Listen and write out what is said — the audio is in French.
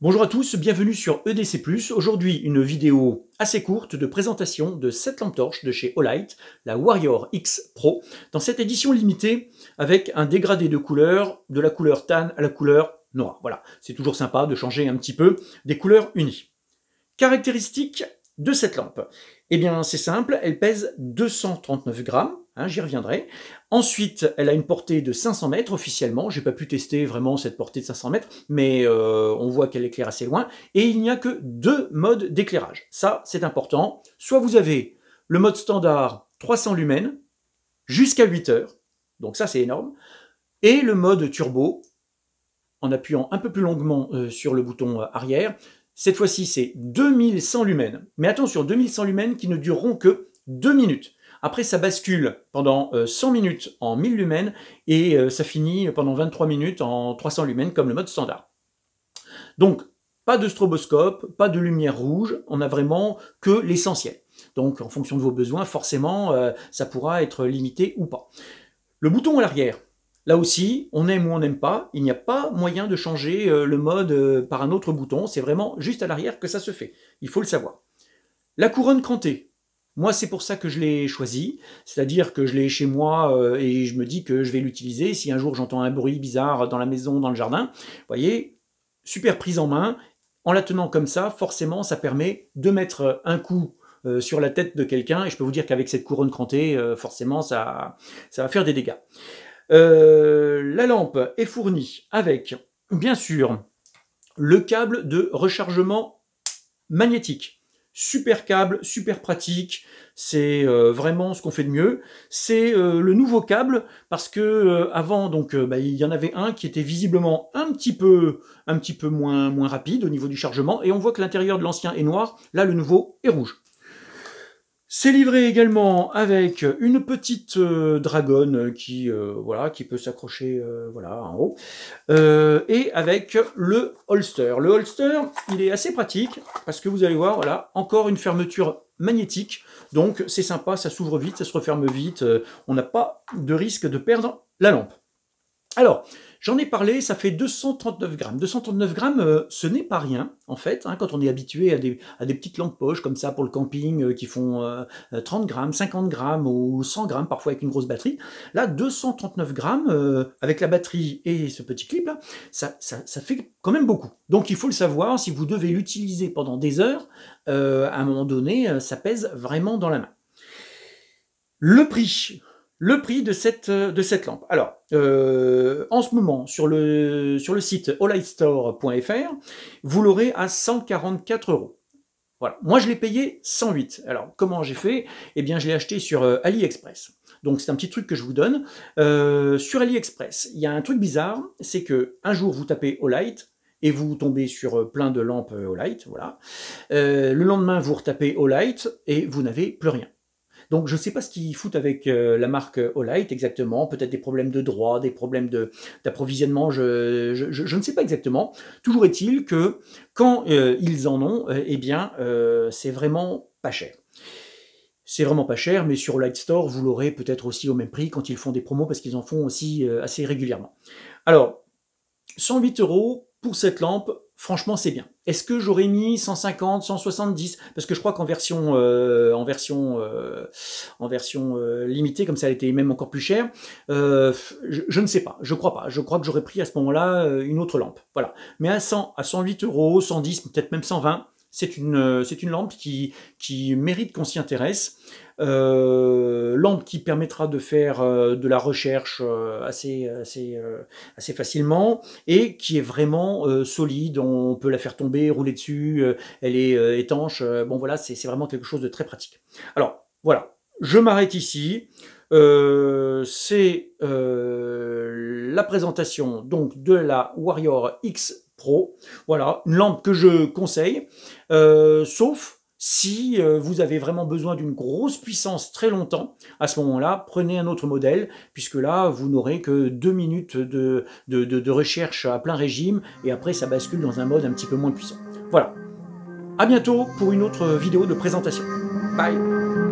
Bonjour à tous, bienvenue sur EDC+. Aujourd'hui, une vidéo assez courte de présentation de cette lampe torche de chez Olight, la Warrior X Pro, dans cette édition limitée avec un dégradé de couleur, de la couleur tan à la couleur noire. Voilà, c'est toujours sympa de changer un petit peu des couleurs unies. Caractéristiques de cette lampe. Eh bien, c'est simple, elle pèse 239 grammes, j'y reviendrai. Ensuite, elle a une portée de 500 mètres officiellement. J'ai pas pu tester vraiment cette portée de 500 mètres, mais on voit qu'elle éclaire assez loin. Et il n'y a que deux modes d'éclairage. Ça, c'est important. Soit vous avez le mode standard 300 lumens jusqu'à 8 heures. Donc ça, c'est énorme. Et le mode turbo, en appuyant un peu plus longuement sur le bouton arrière. Cette fois-ci, c'est 2100 lumens. Mais attention, 2100 lumens qui ne dureront que 2 minutes. Après, ça bascule pendant 100 minutes en 1000 lumens et ça finit pendant 23 minutes en 300 lumens comme le mode standard. Donc, pas de stroboscope, pas de lumière rouge, on n'a vraiment que l'essentiel. Donc, en fonction de vos besoins, forcément, ça pourra être limité ou pas. Le bouton à l'arrière. Là aussi, on aime ou on n'aime pas, il n'y a pas moyen de changer le mode par un autre bouton, c'est vraiment juste à l'arrière que ça se fait, il faut le savoir. La couronne crantée, moi c'est pour ça que je l'ai choisie, c'est-à-dire que je l'ai chez moi et je me dis que je vais l'utiliser si un jour j'entends un bruit bizarre dans la maison, dans le jardin. Vous voyez, super prise en main, en la tenant comme ça, forcément ça permet de mettre un coup sur la tête de quelqu'un, et je peux vous dire qu'avec cette couronne crantée, forcément ça va faire des dégâts. La lampe est fournie avec, bien sûr, le câble de rechargement magnétique. Super câble, super pratique, c'est vraiment ce qu'on fait de mieux. C'est le nouveau câble parce que avant, donc, il y en avait un qui était visiblement un petit peu moins rapide au niveau du chargement, et on voit que l'intérieur de l'ancien est noir, là le nouveau est rouge. C'est livré également avec une petite dragonne qui peut s'accrocher en haut, et avec le holster. Le holster, il est assez pratique parce que vous allez voir, voilà, encore une fermeture magnétique, donc c'est sympa, ça s'ouvre vite, ça se referme vite, on n'a pas de risque de perdre la lampe. Alors, j'en ai parlé, ça fait 239 grammes. 239 grammes, ce n'est pas rien, en fait, quand on est habitué à des petites lampes poches comme ça pour le camping qui font 30 grammes, 50 grammes ou 100 grammes, parfois avec une grosse batterie. Là, 239 grammes, avec la batterie et ce petit clip, là, ça fait quand même beaucoup. Donc, il faut le savoir, si vous devez l'utiliser pendant des heures, à un moment donné, ça pèse vraiment dans la main. Le prix de cette lampe. Alors, en ce moment, sur le site olightstore.fr, vous l'aurez à 144 €. Voilà. Moi, je l'ai payé 108. Alors, comment j'ai fait? Eh bien, je l'ai acheté sur AliExpress. Donc, c'est un petit truc que je vous donne. Sur AliExpress, il y a un truc bizarre, c'est que un jour, vous tapez Olight, et vous tombez sur plein de lampes Olight, voilà. Le lendemain, vous retapez Olight, et vous n'avez plus rien. Donc je ne sais pas ce qu'ils foutent avec la marque Olight exactement, peut-être des problèmes de droit, des problèmes d'approvisionnement, je ne sais pas exactement. Toujours est-il que quand ils en ont, c'est vraiment pas cher. C'est vraiment pas cher, mais sur Olight Store, vous l'aurez peut-être aussi au même prix quand ils font des promos, parce qu'ils en font aussi assez régulièrement. Alors, 108 € pour cette lampe, franchement c'est bien. Est-ce que j'aurais mis 150, 170? Parce que je crois qu'en version limitée, comme ça elle était même encore plus chère, je ne sais pas, je crois pas. Je crois que j'aurais pris à ce moment-là une autre lampe. Voilà. Mais à 108 €, 110, peut-être même 120, c'est une lampe qui mérite qu'on s'y intéresse. Lampe qui permettra de faire de la recherche assez facilement, et qui est vraiment solide, on peut la faire tomber, rouler dessus, elle est étanche, bon voilà, c'est vraiment quelque chose de très pratique. Alors voilà, je m'arrête ici. C'est la présentation donc de la Warrior X Pro. Voilà, une lampe que je conseille, sauf si vous avez vraiment besoin d'une grosse puissance très longtemps. À ce moment-là, prenez un autre modèle, puisque là, vous n'aurez que 2 minutes de recherche à plein régime, et après, ça bascule dans un mode un petit peu moins puissant. Voilà. À bientôt pour une autre vidéo de présentation. Bye!